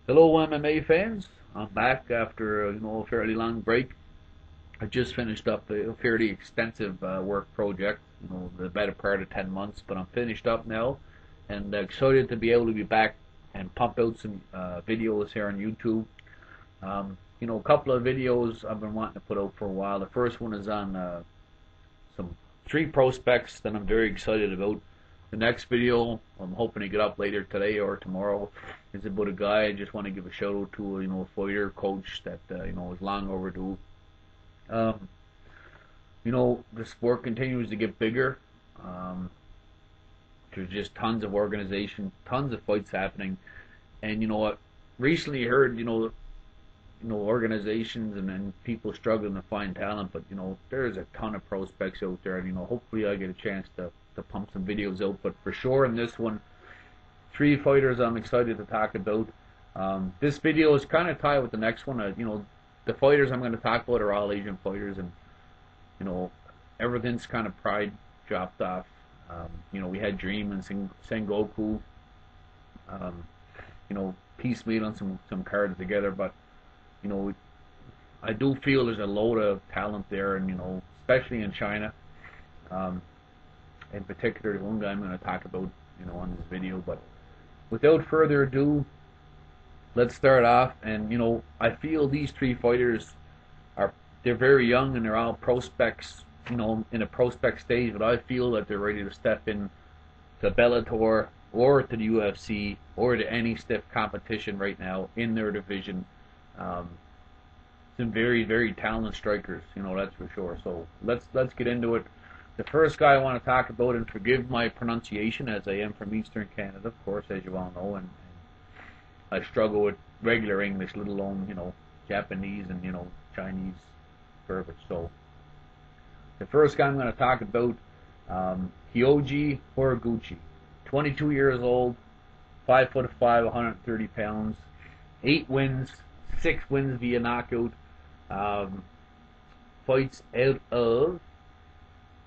Hello, MMA fans. I'm back after a fairly long break. I just finished up a fairly extensive work project, the better part of 10 months, but I'm finished up now and excited to be able to be back and pump out some videos here on YouTube. A couple of videos I've been wanting to put out for a while. The first one is on some street prospects that I'm very excited about. The next video I'm hoping to get up later today or tomorrow is about a guy I just want to give a shout out to, a fighter coach that is long overdue. Um, the sport continues to get bigger. Um, there's just tons of organization, tons of fights happening, and you know what? Recently heard organizations and people struggling to find talent, but there's a ton of prospects out there, and hopefully I get a chance to pump some videos out. But for sure in this one, three fighters I'm excited to talk about. This video is kind of tied with the next one. The fighters I'm going to talk about are all Asian fighters, and you know everything's kind of pride dropped off. We had Dream and Sengoku, um, piecemeal on some cards together, but you know I do feel there's a load of talent there, and especially in China. Um, in particular, the one guy I'm going to talk about, on this video. But without further ado, let's start off. And I feel these three fighters they're very young and they're all prospects, in a prospect stage. But I feel that they're ready to step in to Bellator or to the UFC or to any stiff competition right now in their division. Um, some very very talented strikers, that's for sure. So let's get into it. The first guy I want to talk about, and forgive my pronunciation as I am from Eastern Canada, of course, as you all know, and I struggle with regular English, let alone Japanese and Chinese verbiage. So the first guy I'm going to talk about, Kyoji Horiguchi, 22 years old, 5'5", 130 pounds, 8 wins, 6 wins via knockout. Um, Fights out of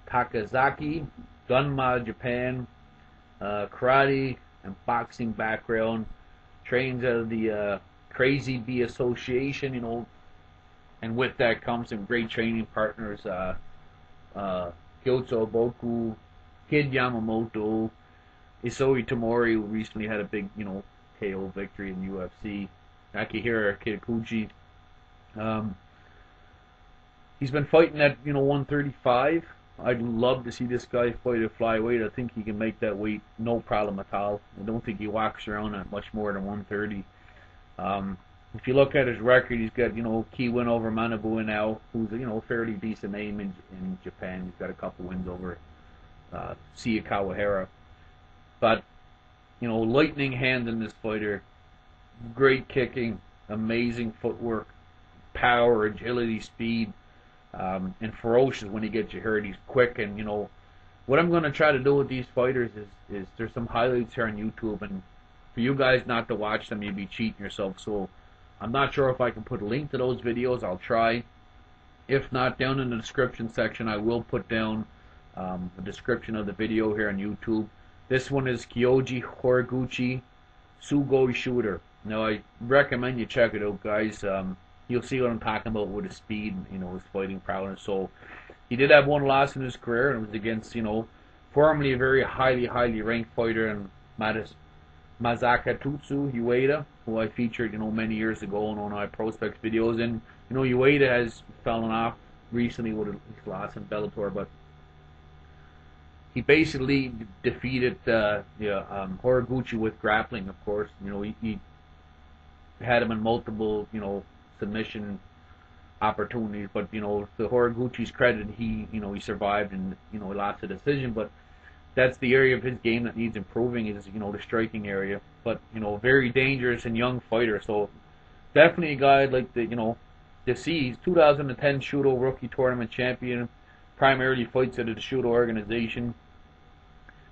Takazaki, Gunma, Japan, karate and boxing background. Trains out of the Crazy Bee Association, and with that comes some great training partners. Kyoto Boku, Kid Yamamoto, Isoi Tamori, who recently had a big, KO victory in UFC. Akihira Kikuchi. Um, he's been fighting at 135. I'd love to see this guy fight at flyweight. I think he can make that weight no problem at all. I don't think he walks around at much more than 130. If you look at his record, he's got key win over Manabu now, who's a fairly decent name in Japan. He's got a couple wins over Sia Kawahara, but lightning hand in this fighter. Great kicking, amazing footwork, power, agility, speed. And ferocious when he gets you hurt. He's quick, and what I'm going to try to do with these fighters is there's some highlights here on YouTube, and for you guys not to watch them, you'd be cheating yourself. So I'm not sure if I can put a link to those videos. I'll try. If not, down in the description section, I will put down the description of the video here on YouTube. This one is Kyoji Horiguchi, Sugoi shooter. Now I recommend you check it out, guys. You'll see what I'm talking about with his speed, his fighting prowess. So he did have one loss in his career, and it was against, formerly a very highly ranked fighter in Mazakatsu Ueda, who I featured, many years ago in one of my prospects videos. And Ueda has fallen off recently with his loss in Bellator, but he basically defeated Horiguchi with grappling. Of course, he had him in multiple, submission opportunities, but to Horiguchi's credit, he survived and he lost the decision. But that's the area of his game that needs improving, is the striking area. But very dangerous and young fighter, so definitely a guy I'd like to see. He's 2010 Shudo Rookie Tournament champion, primarily fights out of the Shudo organization.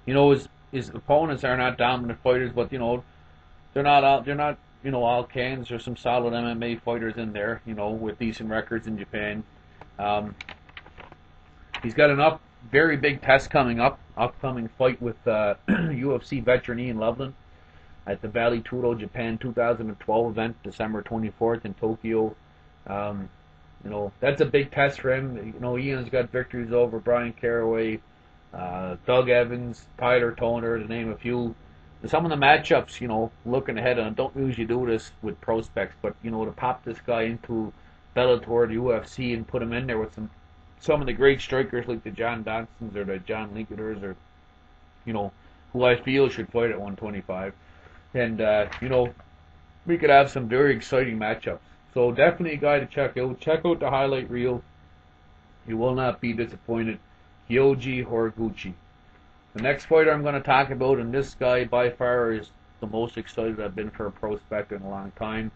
His opponents are not dominant fighters, but they're not all cans. There's some solid MMA fighters in there, with decent records in Japan. He's got an very big test coming up, upcoming fight with UFC veteran Ian Loveland. at the Valley Tudo Japan 2012 event, December 24th in Tokyo. You know, that's a big test for him. You know, Ian's got victories over Brian Caraway, Doug Evans, Tyler Toner, to name a few. Some of the matchups, you know, looking ahead, and I don't usually do this with prospects, but, you know, to pop this guy into Bellator, the UFC, and put him in there with some of the great strikers like the John Donsons or the John Linketers, or, you know, who I feel should fight at 125. And, you know, we could have some very exciting matchups. So definitely a guy to check out. Check out the highlight reel. You will not be disappointed. Kyoji Horiguchi. The next fighter I'm going to talk about, and this guy by far is the most excited I've been for a prospect in a long time.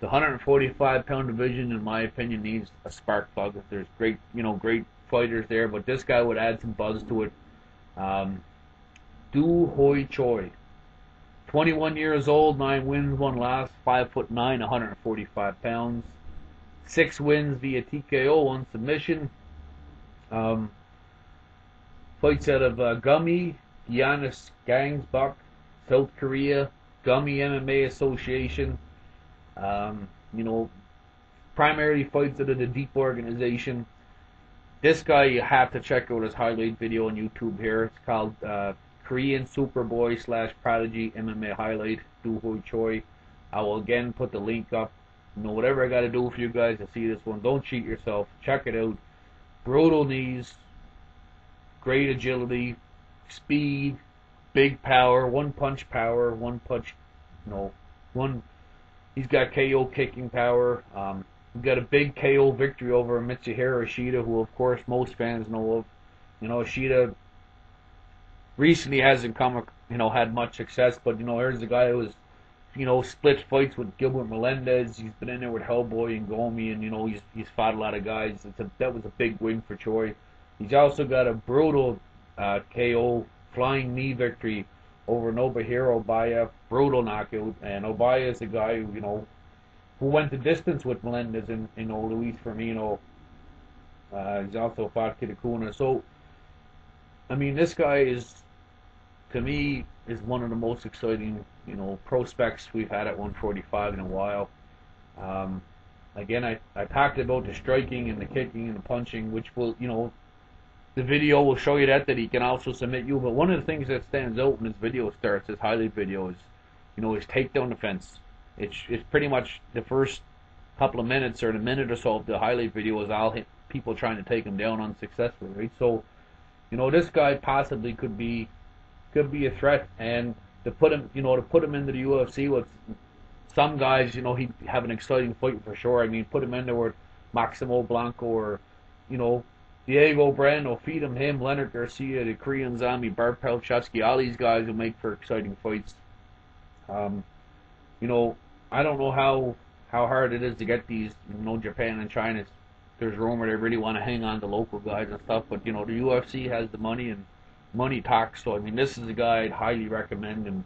The 145-pound division, in my opinion, needs a spark plug. There's great, you know, great fighters there, but this guy would add some buzz to it. Choi. 21 years old, 9 wins, 1 loss, 5'9", 145 pounds. 6 wins via TKO, 1 submission. Fights out of Gummy, Giannis Gangsbuk, South Korea, Gummy MMA Association. You know, primarily fights out of the Deep organization. This guy, you have to check out his highlight video on YouTube here. It's called Korean Superboy / Prodigy MMA Highlight, Choi. I will again put the link up. You know, whatever I got to do for you guys to see this one, don't cheat yourself. Check it out. Brutal knees, great agility, speed, big power, one punch power, he's got KO kicking power. He's got a big KO victory over Mitsuhiro Ishida, who of course most fans know of. You know, Ishida recently hasn't had much success, but you know, here's a guy who was, you know, split fights with Gilbert Melendez. He's been in there with Hellboy and Gomi, and you know, he's fought a lot of guys. That was a big win for Choi. He's also got a brutal KO flying knee victory over Nobuhiro Obaya, brutal knockout. And Obaya is a guy who, you know, who went the distance with Melendez and, you know, Luis Firmino. He's also fought Kitakuna. So, I mean, this guy is, to me, is one of the most exciting, you know, prospects we've had at 145 in a while. Again, I talked about the striking and the kicking and the punching, which will, you know, the video will show you that he can also submit you. But one of the things that stands out when this video starts, this highlight video, is, you know, his takedown defense. It's pretty much the first couple of minutes or the minute or so of the highlight video is all people trying to take him down unsuccessfully, right? So, you know, this guy possibly could be a threat, and to put him into the UFC with some guys, you know, he'd have an exciting fight for sure. I mean, put him in there with Maximo Blanco or, you know, Diego Brando, feed him, Leonard Garcia, the Korean Zombie, Bart Pelchowski, all these guys will make for exciting fights. You know, I don't know how hard it is to get these, you know, Japan and China. There's rumor they really want to hang on to local guys and stuff, but, you know, the UFC has the money, and money talks. So, I mean, this is a guy I'd highly recommend and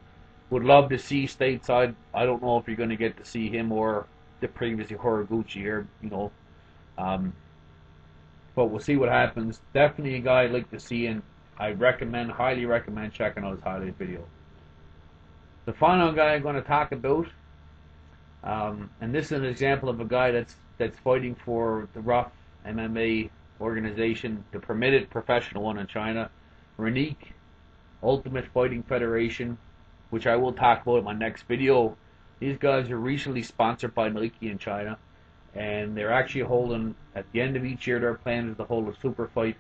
would love to see stateside. I don't know if you're going to get to see him or the previous Horiguchi here, you know. But we'll see what happens. Definitely a guy I'd like to see, and I highly recommend checking out his highlight video. The final guy I'm going to talk about, and this is an example of a guy that's fighting for the rough MMA organization, the permitted professional one in China, Renique Ultimate Fighting Federation, which I will talk about in my next video. These guys are recently sponsored by Nike in China, and they're actually holding, at the end of each year, their plan is to hold a super fight,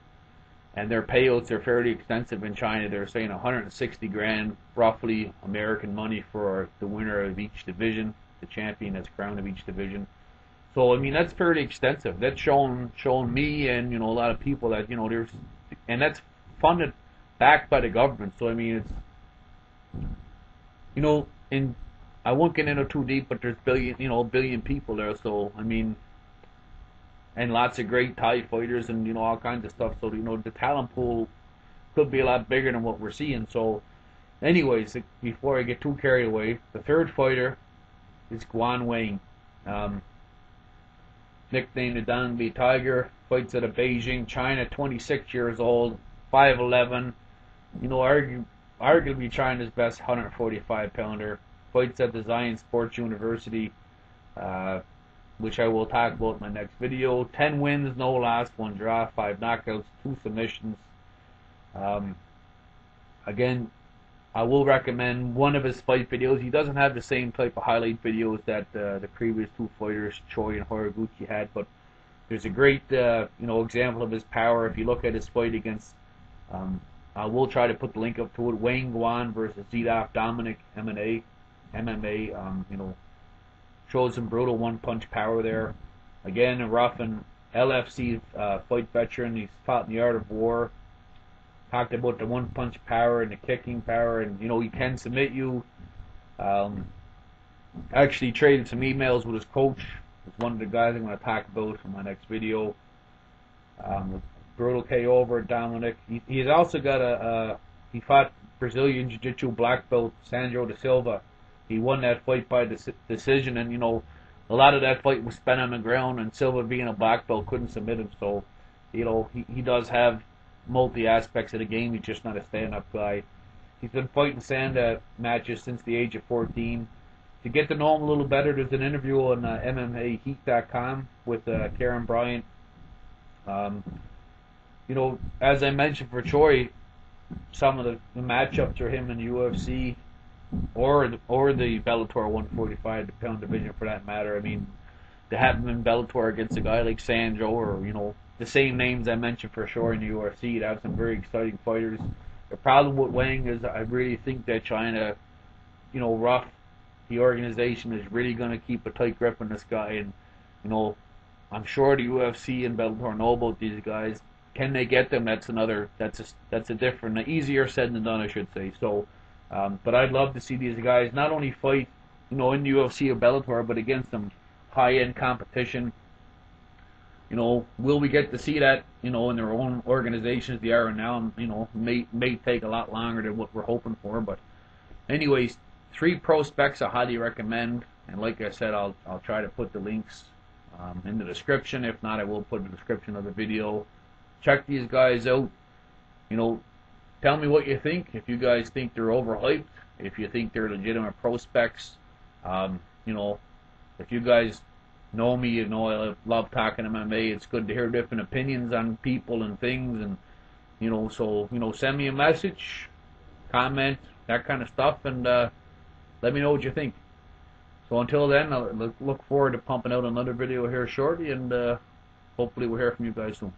and their payouts are fairly extensive in China. They're saying 160 grand, roughly American money, for the winner of each division, the champion that's crowned of each division. So, I mean, that's fairly extensive. That's shown me and, you know, a lot of people that, you know, and that's funded, backed by the government. So, I mean, it's, you know, I won't get into too deep, but there's billion people there. So, I mean, and lots of great Thai fighters and, you know, all kinds of stuff. So, you know, the talent pool could be a lot bigger than what we're seeing. So, anyways, before I get too carried away, the third fighter is Guan Wang, nicknamed the Dongbi Tiger. Fights out of Beijing, China. 26 years old, 5'11". You know, arguably China's best 145-pounder. fights at the Zion Sports University, which I will talk about in my next video. 10 wins, no loss, 1 draw, 5 knockouts, 2 submissions. Again, I will recommend one of his fight videos. He doesn't have the same type of highlight videos that the previous 2 fighters, Choi and Horiguchi, had, but there's a great example of his power. If you look at his fight against, I will try to put the link up to it, Wang Guan versus Zidov, Dominik, MMA. Shows some brutal one-punch power there. Again, a rough and LFC fight veteran. He's fought in the art of war. Talked about the one-punch power and the kicking power, and he can submit you. Actually traded some emails with his coach. It's one of the guys I'm going to talk about in my next video. Brutal KO over Dominik. He's also got he fought Brazilian Jiu-Jitsu black belt Sandro da Silva. He won that fight by decision, and a lot of that fight was spent on the ground, and Silva, being a black belt, couldn't submit him. So he does have multi aspects of the game. He's just not a stand-up guy. He's been fighting sand matches since the age of 14. To get to know him a little better, there's an interview on MMAheat.com with Karen Bryant. As I mentioned for Choi, some of the matchups for him in the UFC or the Bellator 145, the pound division for that matter. I mean, to have him in Bellator against a guy like Sandro, or the same names I mentioned for sure in the UFC, to have some very exciting fighters. The problem with Wang is I really think that China, rough, the organization is really going to keep a tight grip on this guy, and I'm sure the UFC and Bellator know about these guys. Can they get them? That's a different, easier said than done, I should say. So, but I'd love to see these guys not only fight, in the UFC or Bellator, but against some high-end competition. Will we get to see that, in their own organizations they are now? May take a lot longer than what we're hoping for. But anyways, 3 prospects I highly recommend, and like I said, I'll try to put the links in the description. If not, I will put in the description of the video. Check these guys out. Tell me what you think. If you guys think they're overhyped, if you think they're legitimate prospects, if you guys know me, I love talking MMA. It's good to hear different opinions on people and things, and so send me a message, comment, that kind of stuff, and let me know what you think. So until then, I look forward to pumping out another video here shortly, and hopefully we'll hear from you guys soon.